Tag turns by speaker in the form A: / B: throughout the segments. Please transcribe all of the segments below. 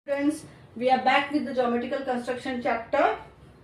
A: Friends, we are back with the geometrical construction chapter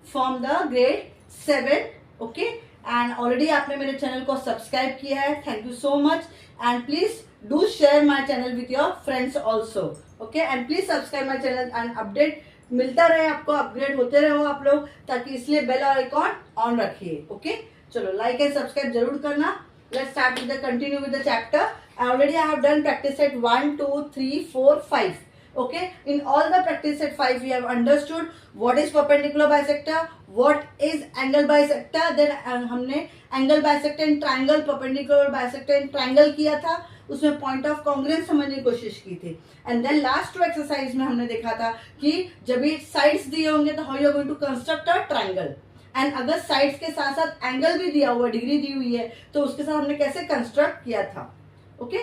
A: from the grade 7. Okay, and already आपने मेरे channel को subscribe किया है. Thank you so much and please do share my channel with your friends also. Okay, and please subscribe my channel and update मिलता रहे आपको, upgrade होते रहो आप लोग, ताकि इसलिए बेल आइकॉन ऑन रखिए. ओके, चलो लाइक एंड सब्सक्राइब जरूर करना. Let's start with the continue with the chapter. Already I have done practice set 1, 2, 3, 4, 5. Okay, in all the practice set 5 we have understood what is perpendicular bisector, what is angle bisector. Then हमने angle bisector and triangle, perpendicular bisector and triangle किया था, उसमें point of congruence समझने की कोशिश की थी. And then last two exercise में हमने देखा था कि जब भी sides दिए होंगे तो how you are going to construct a triangle. And अगर साइड्स के साथ साथ एंगल भी दिया हुआ, डिग्री दी हुई है, तो उसके साथ हमने कैसे कंस्ट्रक्ट किया था. Okay,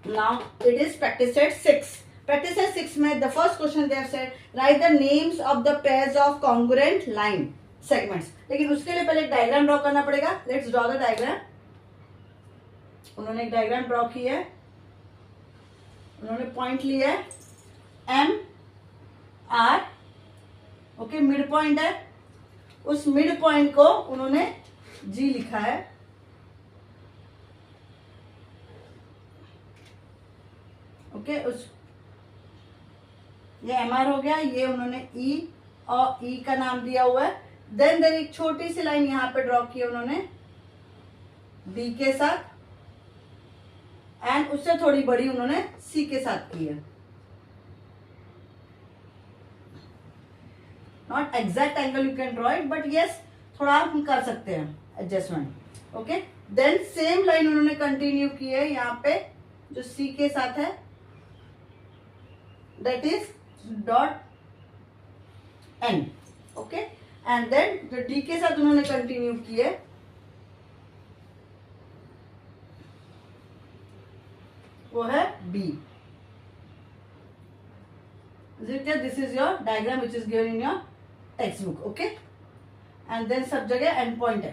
A: now it is practice set 6. Practice set 6 में the first question they have said right the names of the pairs of congruent line segments. लेकिन उसके लिए पहले एक डायग्राम ड्रॉ करना पड़ेगा. Let's draw the diagram. उन्होंने एक डायग्राम ड्रॉ की है. उन्होंने पॉइंट लिया है M R. Okay, mid point है. उस मिड पॉइंट को उन्होंने जी लिखा है. ओके, उस ये एम आर हो गया. ये उन्होंने ई और ई का नाम दिया हुआ है. देन एक छोटी सी लाइन यहां पे ड्रॉ की है उन्होंने बी के साथ, एंड उससे थोड़ी बड़ी उन्होंने सी के साथ की है. Not exact angle you can draw it, but yes थोड़ा हम कर सकते हैं adjustment. Okay, then same line उन्होंने कंटिन्यू की है यहाँ पे जो सी के साथ है, that is dot N. Okay, and then जो डी के साथ उन्होंने कंटिन्यू की है वो है B. This is your diagram which is given in your textbook. Okay, and then सब जगह end point है.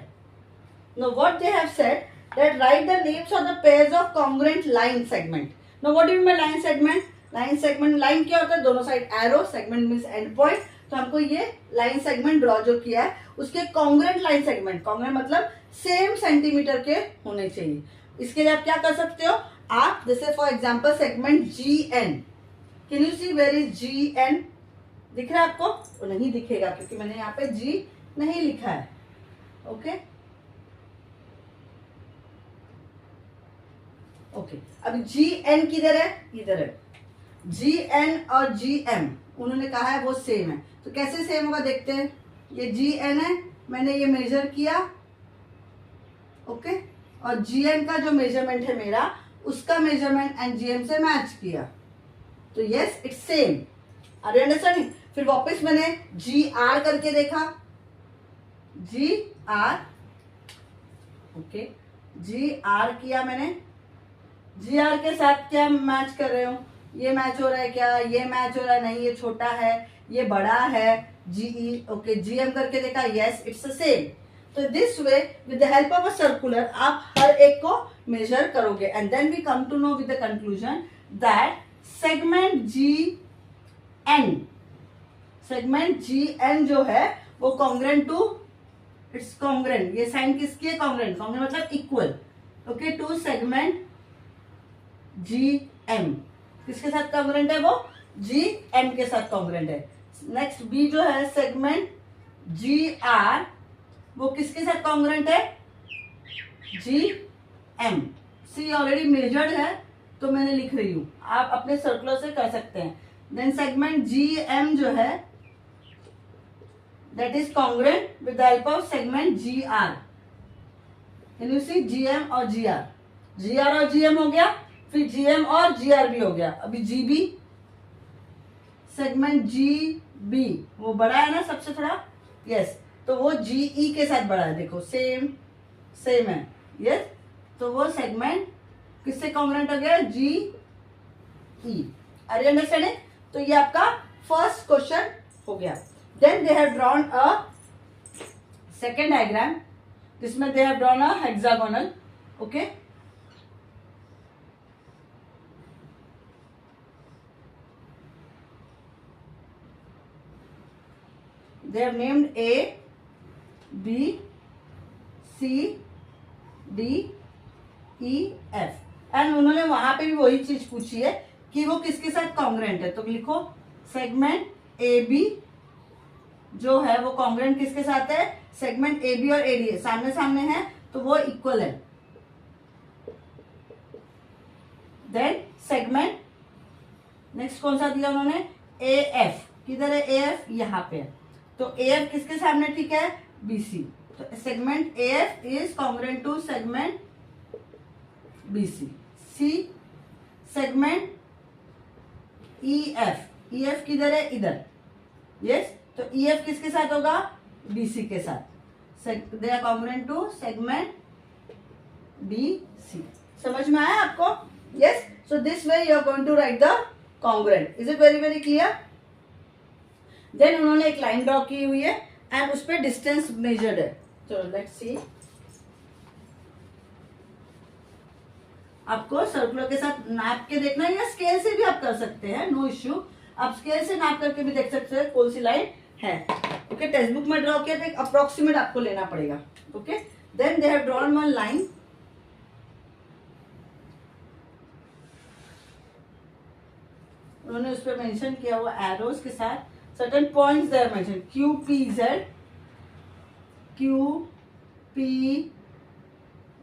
A: Now what they have said that write the names of the pairs of congruent line segment. Now what do you mean by line segment? Line segment, line क्या होता है? दोनों side arrow, segment means end point. तो हमको ये line segment draw जो किया है उसके congruent line segment, congruent मतलब सेम सेंटीमीटर के होने चाहिए. इसके लिए आप क्या कर सकते हो? आप जैसे for example segment GN, can you see where is GN? दिख रहा है आपको? वो नहीं दिखेगा क्योंकि मैंने यहाँ पे जी नहीं लिखा है. ओके ओके, अब जी एन किधर है? इधर है. जी एन और जी एम उन्होंने कहा है वो सेम है. तो कैसे सेम होगा देखते हैं. ये जी एन है, मैंने ये मेजर किया. ओके, और जी एन का जो मेजरमेंट है मेरा, उसका मेजरमेंट एंड जी एम से मैच किया. तो yes it's same. Are you understanding? फिर वापस मैंने जी आर करके देखा. G R, okay, G R किया मैंने. जी आर के साथ क्या मैच कर रहे हो? ये मैच हो रहा है क्या? ये मैच हो रहा है? नहीं, ये छोटा है, ये बड़ा है. जीई, ओके, जीएम करके देखा. Yes it's the same. तो this way with the help of a circular आप हर एक को मेजर करोगे. And then we come to know with the conclusion that segment G N, segment G N जो है वो कॉन्ग्रेंट टू, इट्स कॉन्ग्रेंट. ये साइन किसकी है? कॉन्ग्रेंट. कॉन्ग्रेंट मतलब equal. Okay, to segment G M. किसके साथ कॉन्ग्रेंट है? वो जी एम के साथ कॉन्ग्रेंट है. नेक्स्ट बी जो है सेगमेंट जी आर, वो किसके साथ कॉन्ग्रेंट है? G M. See already measured है तो मैंने लिख रही हूं, आप अपने सर्कुलर से कर सकते हैं. देन सेगमेंट जी एम जो है that is congruent with the help of segment GR. Can you see GM और GR? GR और GM हो गया, फिर GM और GR भी हो गया. अभी GB, सेगमेंट GB वो बड़ा है ना सबसे थोड़ा. यस, तो वो GE के साथ बड़ा है. देखो सेम सेम है. यस, तो वो सेगमेंट किससे कॉन्ग्रुएंट हो गया? GE. Are you understanding? तो ये आपका फर्स्ट क्वेश्चन हो गया. Then they have drawn a second diagram. जिसमें they have drawn a hexagonal. Okay. They have named A B C D E F and उन्होंने वहां पे भी वही चीज पूछी है कि वो किसके साथ कॉन्ग्रेंट है। तो लिखो सेगमेंट ए बी जो है वो कॉन्ग्रेंट किसके साथ है, सेगमेंट ए बी और ए डी सामने सामने है तो वो इक्वल है। देन सेगमेंट नेक्स्ट कौन सा दिया उन्होंने, ए एफ, किधर है ए एफ, यहाँ पे है, तो ए एफ किसके सामने ठीक है, बी सी, तो segment A F is congruent to segment B C. See segment E F किधर है, इधर, यस, तो ई एफ किसके साथ होगा, बी सी के साथ, they are congruent to segment D C. समझ में आया आपको, yes. So this way you are going to write the congruent, is it very very clear. Then उन्होंने एक लाइन ड्रॉ की हुई है एंड उस पर डिस्टेंस मेजर्ड है, तो लेट्स सी। आपको सर्कुलर के साथ नाप के देखना है या स्केल से भी आप कर सकते हैं, नो इश्यू, आप स्केल से नाप करके भी देख सकते हैं कौन सी लाइन है। ओके, टेक्स्ट बुक में ड्रॉ किया तो एक अप्रोक्सीमेट आपको लेना पड़ेगा। Okay, then they have drawn one line, उन्होंने उस पर मेंशन किया हुआ एरोज के साथ certain points there mention, Q P Z, Q P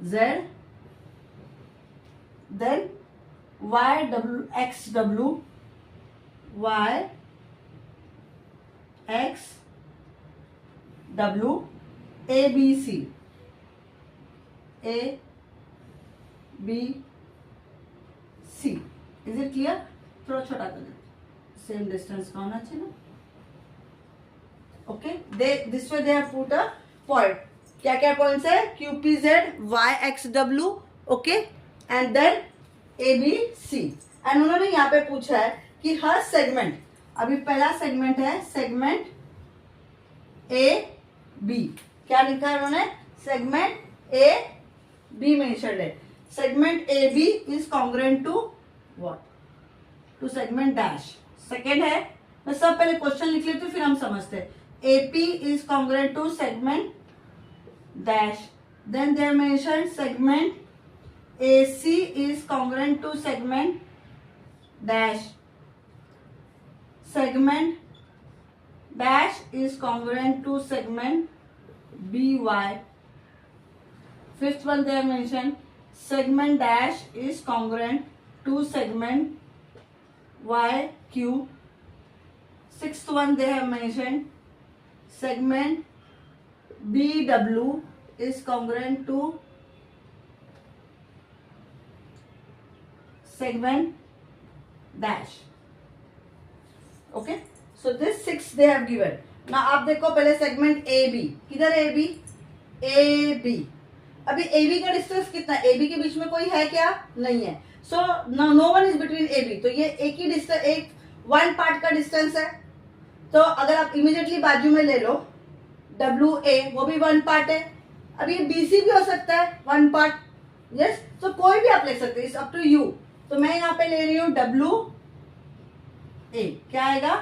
A: Z, then Y W X W, Y X W, A B C, A B C. Is it clear, थोड़ा छोटा कर दे, सेम डिस्टेंस का होना चाहिए ना। Okay, this way they have put a point, क्या क्या points है, Q P Z, Y X W, okay, and then A B C. And उन्होंने यहाँ पे पूछा है कि हर सेगमेंट, अभी पहला सेगमेंट है सेगमेंट ए बी, क्या लिखा है उन्होंने, सेगमेंट ए बी मेंशन्ड है, segment A B is congruent to what, to segment dash. Second है, मैं सब पहले क्वेश्चन लिख लेती हूँ फिर हम समझते हैं, AP is congruent to segment dash, then they have mentioned segment AC is congruent to segment dash, segment dash is congruent to segment BY, fifth one they have mentioned segment dash is congruent to segment YQ, sixth one they have mentioned segment BW is congruent to segment dash. Okay, so this 6 they have given. Now आप देखो पहले segment AB, किधर है AB, AB, अभी AB का distance कितना है, AB के बीच में कोई है क्या, नहीं है, so no one is between AB, तो ये एक ही डिस्टेंस, एक वन पार्ट का डिस्टेंस है, तो अगर आप इमीडिएटली बाजू में ले लो डब्ल्यू ए, वो भी वन पार्ट है, अब ये बी सी भी हो सकता है वन पार्ट, यस, तो कोई भी आप ले सकते हैं, इट्स अप टू यू। तो मैं यहाँ पे ले रही हूँ डब्ल्यू ए, क्या आएगा,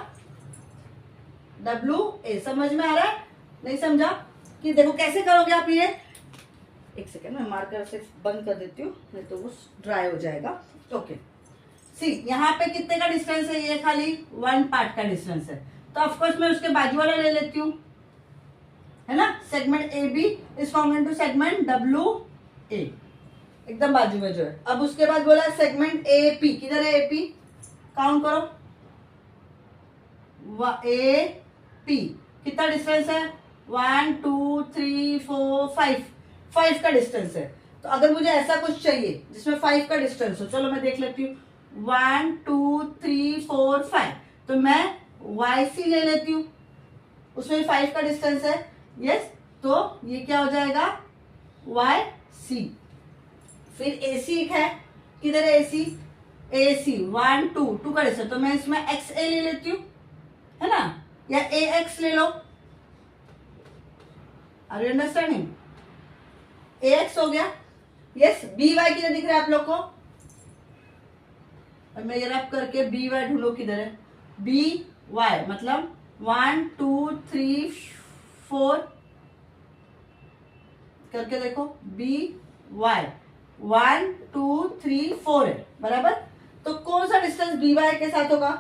A: डब्ल्यू ए। समझ में आ रहा है, नहीं समझा, कि देखो कैसे करोगे आप ये, एक सेकेंड मैं मार्कर से बंद कर देती हूँ नहीं तो वो ड्राई हो जाएगा। ओके, सी यहाँ पे कितने का डिस्टेंस है, ये खाली वन पार्ट का डिस्टेंस है, तो ऑफकोर्स मैं उसके बाजू वाला ले लेती हूँ, है ना, segment A B is congruent to segment W A, एकदम बाजू में जो है। अब उसके बाद बोला सेगमेंट ए पी, किधर है ए पी, काउंट करो, ए पी कितना डिस्टेंस है, 1 2 3 4 5, 5 का डिस्टेंस है। तो अगर मुझे ऐसा कुछ चाहिए जिसमें 5 का डिस्टेंस हो, चलो मैं देख लेती हूँ, 1 2 3 4 5, तो मैं वाई सी ले लेती हूँ, उसमें 5 का डिस्टेंस है, यस, तो ये क्या हो जाएगा, वाई सी। फिर ए सी है, किधर है ए सी, ए सी 1 2 2 का डिस्टेंस, तो मैं इसमें एक्स ए ले लेती हूँ, है ना, या ए एक्स ले लो, are you understanding, A X हो गया, यस। बी वाई किधर दिख रहा है आप लोग को, मैं ये रब करके बी वाई ढूंढो किधर है, बी वाई मतलब 1 2 3 4 करके देखो, बी वाई 1 2 3 4 है बराबर। तो कौन सा डिस्टेंस बी वाई के साथ होगा?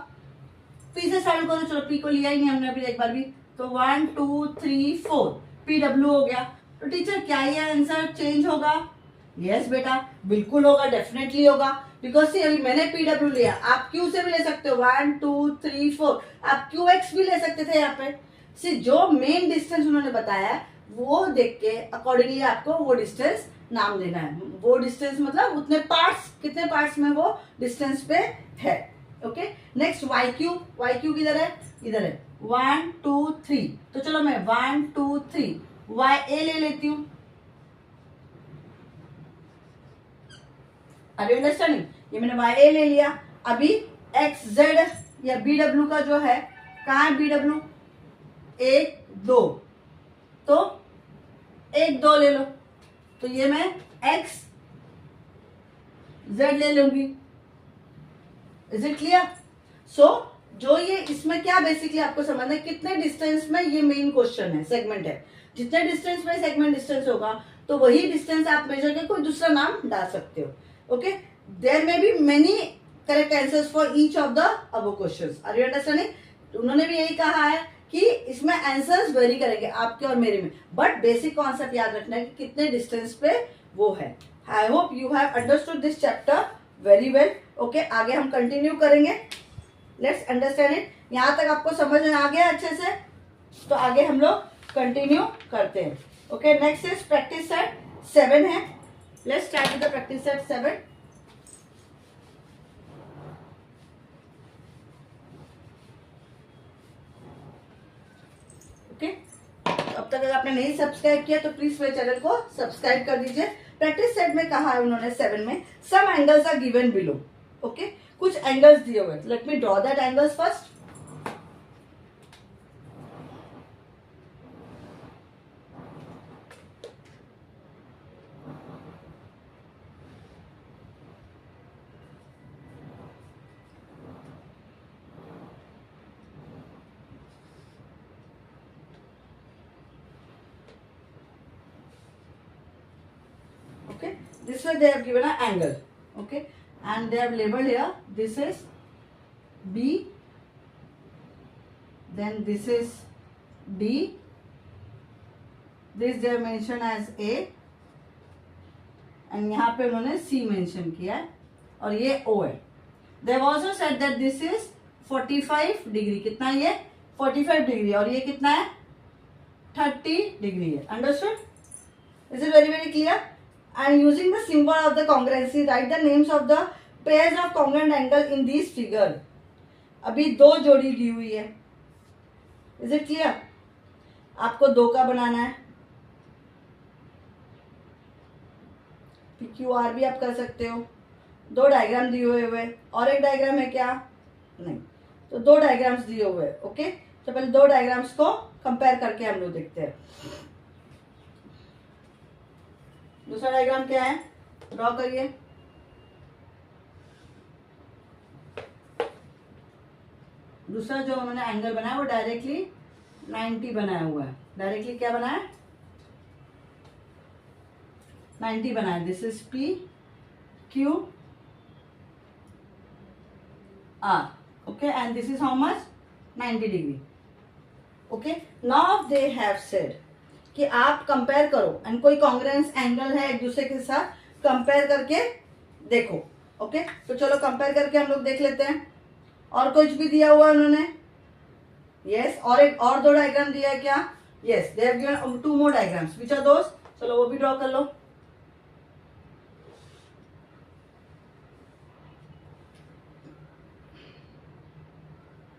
A: पी से स्टार्ट करो, चलो पी को लिया ही नहीं हमने अभी एक बार भी, तो 1 2 3 4 पी डब्ल्यू हो गया। तो टीचर क्या ये आंसर चेंज होगा? यस बेटा बिल्कुल होगा, डेफिनेटली होगा, बिकॉज सी अभी मैंने पी डब्ल्यू लिया, आप क्यू से भी ले सकते हो 1 2 3 4, आप क्यू एक्स भी ले सकते थे यहाँ पे। सी जो मेन डिस्टेंस उन्होंने बताया है वो देख के अकॉर्डिंगली आपको वो डिस्टेंस नाम देना है। वो डिस्टेंस मतलब उतने पार्ट्स, कितने पार्ट्स में वो डिस्टेंस पे है। ओके नेक्स्ट वाई क्यू किधर है? इधर है 1 2 3, तो चलो मैं 1 2 3 वाई ए ले लेती हूँ। अरे अंडरस्टैंडिंग, ये मैंने वाई ए ले लिया। अभी एक्स जेड या बी डब्ल्यू का जो है, कहाँ है बी डब्ल्यू? 1 2, तो 1 2 ले लो, तो ये मैं एक्स जेड ले लूंगी। Is it clear? सो जो ये इसमें क्या बेसिकली आपको समझना है, कितने डिस्टेंस में ये मेन क्वेश्चन है, सेगमेंट है। जितने डिस्टेंस में सेगमेंट डिस्टेंस होगा तो वही डिस्टेंस आप मेजर के कोई दूसरा नाम डाल सकते हो। Okay there may be many correct answers for each of the above questions. Are you understanding? उन्होंने भी यही कहा है कि इसमें आंसर्स वेरी करेंगे आपके और मेरे में, बट बेसिक कॉन्सेप्ट याद रखना है कि कितने डिस्टेंस पे वो है। I hope you have understood this chapter very well. Okay आगे हम कंटिन्यू करेंगे, लेट्स अंडरस्टैंड इट। यहाँ तक आपको समझ में आ गया अच्छे से, तो आगे हम लोग कंटिन्यू करते हैं। Okay next is practice set 7 है। Let's start with the practice set 7। Okay अब तक अगर आपने नहीं सब्सक्राइब किया तो प्लीज मेरे चैनल को सब्सक्राइब कर दीजिए। प्रैक्टिस सेट में कहा है उन्होंने 7 में, some angles are given below. Okay कुछ एंगल्स दिए हुए, let me draw that angles first. Okay this way they have given an angle, okay, and they have labeled here, this is B, then this is D, this they have mentioned as A, and यहाँ पे उन्होंने C mention किया है और ये O है। they have also said that this is 45 degree, कितना ये 45 डिग्री और ये कितना है 30 डिग्री है। Understood? Is it very very clear? And using the symbol of the congruency, write the names of the pairs of congruent angle in this figure. अभी 2 जोड़ी दी हुई है। Is it clear? आपको 2 का बनाना है। PQR भी आप कर सकते हो। 2 डायग्राम दिए हुए और एक डायग्राम है क्या? नहीं, तो 2 डायग्राम्स दिए हुए। ओके तो पहले 2 डायग्राम्स को कंपेयर करके हम लोग देखते हैं। दूसरा डायग्राम क्या है, ड्रॉ करिए। दूसरा जो मैंने एंगल बनाया वो डायरेक्टली 90 बनाया हुआ है। डायरेक्टली क्या बनाया? 90 बनाया। This is P Q R, okay and this is how much 90 degree. Okay now they have said कि आप कंपेयर करो एंड कोई कॉन्ग्रुएंस एंगल है एक दूसरे के साथ, कंपेयर करके देखो। ओके तो चलो कंपेयर करके हम लोग देख लेते हैं। और कुछ भी दिया हुआ है उन्होंने? यस और एक और 2 डायग्राम दिया है क्या? Yes they have given 2 more diagrams. Which are those? चलो वो भी ड्रॉ कर लो।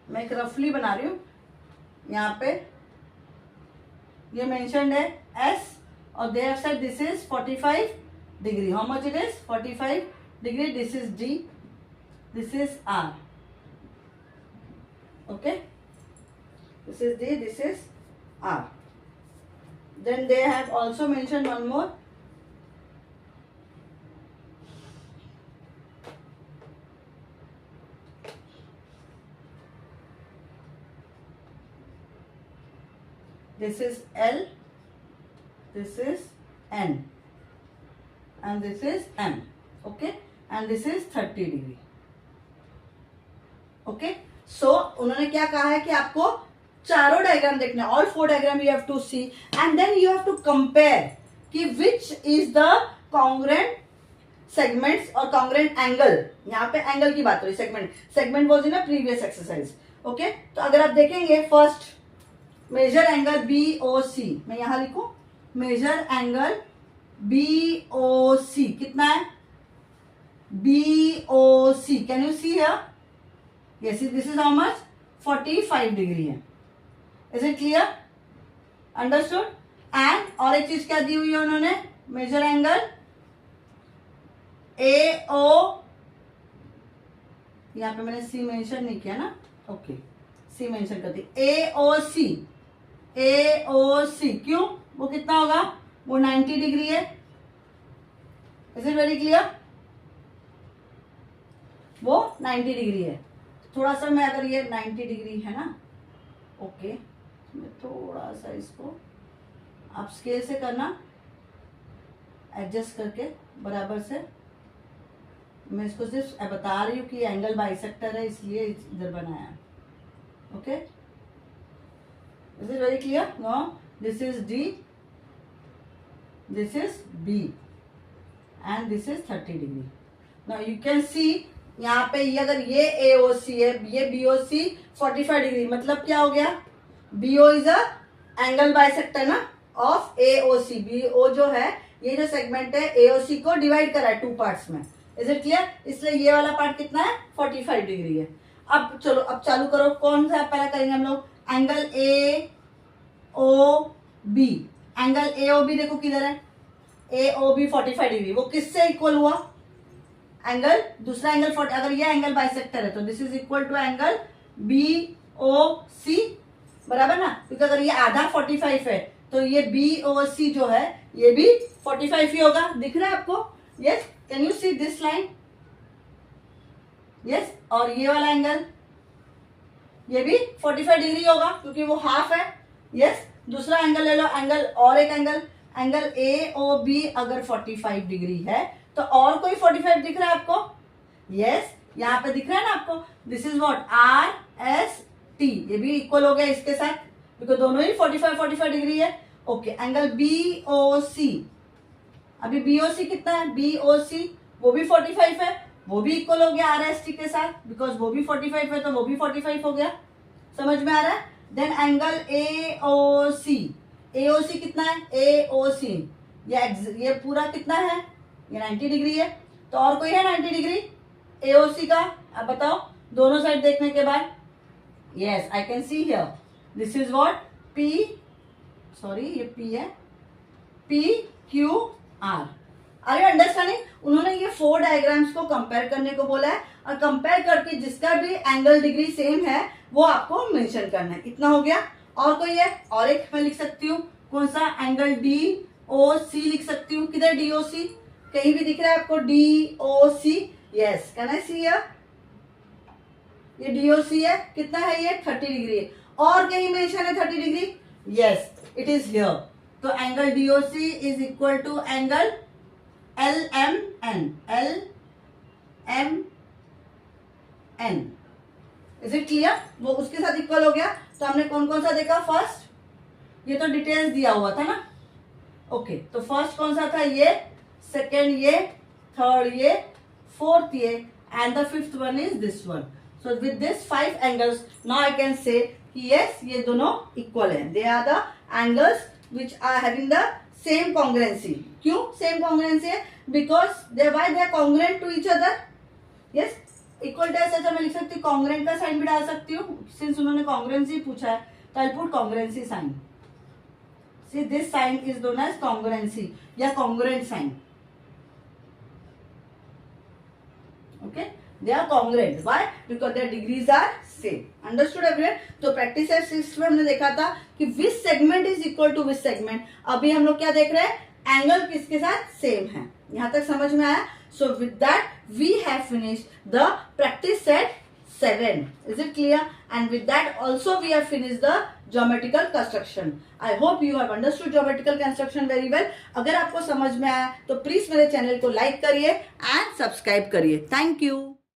A: मैं एक रफली बना रही हूँ। यहाँ पे ये मेंशन्ड है S और they have said this is 45 degree. How much it is? 45 degree. This is D. This is R. Okay. This is D. This is R. Then they have also mentioned one more. this is L, this is N, and this is M. Okay, and this is 30 degree. Okay, so उन्होंने क्या कहा है कि आपको चारों diagram देखने, all 4 diagram you have to see and then you have to compare कि which is the congruent segments और कॉन्ग्रेंट एंगल. यहाँ पे एंगल की बात हो रही, segment was in a previous exercise. Okay, तो अगर आप देखेंगे फर्स्ट मेजर एंगल BOC, मैं यहां लिखूं मेजर एंगल BOC कितना है, BOC can you see here, yes this is how much 45 degree है. Is it clear, understood. And और एक चीज क्या दी हुई है उन्होंने, मेजर एंगल AO, यहां पे मैंने C मेंशन नहीं किया ना, ओके C मेंशन कर दी. AOC क्यों, वो कितना होगा, वो 90 डिग्री है. इज इट वेरी क्लियर, वो 90 डिग्री है. थोड़ा सा मैं अगर ये 90 डिग्री है ना, ओके मैं थोड़ा सा इसको आप स्केल से करना, एडजस्ट करके बराबर से. मैं इसको सिर्फ बता रही हूँ कि एंगल बाइसेक्टर है इसलिए इधर बनाया. Okay, is it very clear. No, this is D, this is B and this is 30 degree. Now you can see यहाँ पे ये अगर ये AOC है, ये BOC 45 डिग्री, मतलब क्या हो गया, BO is a angle bisector ना ऑफ AOC. BO जो है ये जो सेगमेंट है AOC को डिवाइड करा है 2 पार्ट्स में. इज इट क्लियर, इसलिए ये वाला पार्ट कितना है, 45 डिग्री है. अब चलो अब चालू करो, कौन सा पहला करेंगे हम लोग, एंगल AOB. एंगल AOB देखो किधर है, AOB 45 डिग्री, वो किससे इक्वल हुआ, एंगल दूसरा एंगल 40. अगर ये एंगल बाइसेक्टर है तो this is equal to angle BOC, बराबर ना, क्योंकि अगर ये आधा 45 है तो ये BOC जो है ये भी 45 ही होगा. दिख रहा है आपको, yes, can you see this line, yes. और ये वाला एंगल ये भी 45 डिग्री होगा क्योंकि वो हाफ है. यस, दूसरा एंगल ले लो, एंगल और एक एंगल AOB अगर 45 डिग्री है तो और कोई 45 दिख रहा है आपको, यस, यहाँ पे दिख रहा है ना आपको, दिस इज व्हाट RST, ये भी इक्वल हो गया इसके साथ क्योंकि दोनों ही 45 डिग्री है. ओके, एंगल BOC, अभी BOC कितना है, BOC वो भी 45 है, वो भी इक्वल हो गया RST के साथ बिकॉज वो भी 45 है तो वो भी 45 हो गया. समझ में आ रहा है. देन एंगल AOC कितना है, AOC ये पूरा कितना है, ये 90 डिग्री है. तो और कोई है 90 डिग्री AOC का, अब बताओ दोनों साइड देखने के बाद. Yes, I can see here, this is what P, sorry ये P है, PQR. Are you understanding. उन्होंने ये 4 डायग्राम्स को कंपेयर करने को बोला है और कंपेयर करके जिसका भी एंगल डिग्री सेम है वो आपको मेंशन करना है. इतना हो गया. और कोई है, और एक मैं लिख सकती हूँ, कौन सा, एंगल DOC लिख सकती हूँ. किधर DOC, कहीं भी दिख रहा है आपको DOC, yes, can I see here, ये DOC है, कितना है ये 30 डिग्री है. और कहीं मेंशन है 30 degree, yes it is here. तो angle DOC is equal to angle LMN. Is it clear, वो उसके साथ इक्वल हो गया. तो हमने कौन कौन सा देखा, फर्स्ट ये तो डिटेल्स दिया हुआ था ना. ओके, तो फर्स्ट कौन सा था, ये, सेकेंड ये, थर्ड ये, फोर्थ ये, and the fifth one is this one. So with this 5 angles now I can say कि यस ये दोनों इक्वल है. They are the angles which are having the same congruency. क्यों सेम कॉन्ग्रुएंसी है, because they why they are congruent to each other. Yes, equal to ऐसा मैं लिख सकती हूँ, कॉन्ग्रुएंट का साइन भी डाल सकती हूँ. सिंस उन्होंने कॉन्ग्रुएंसी पूछा है तो I put congruency sign. See this sign is known as congruency या congruent sign. Okay, they are congruent. Why? Because their degrees are same. Understood everyone? तो प्रैक्टिस एक्सरसाइज में हमने देखा था कि which segment is equal to which segment. अभी हम लोग क्या देख रहे हैं, एंगल किसके साथ सेम है. यहाँ तक समझ में आया. So with that we have finished the practice set 7. Is it clear? And with that also we have finished the geometrical construction. I hope you have understood geometrical construction very well. अगर आपको समझ में आया तो please मेरे channel को like करिए and subscribe करिए. Thank you.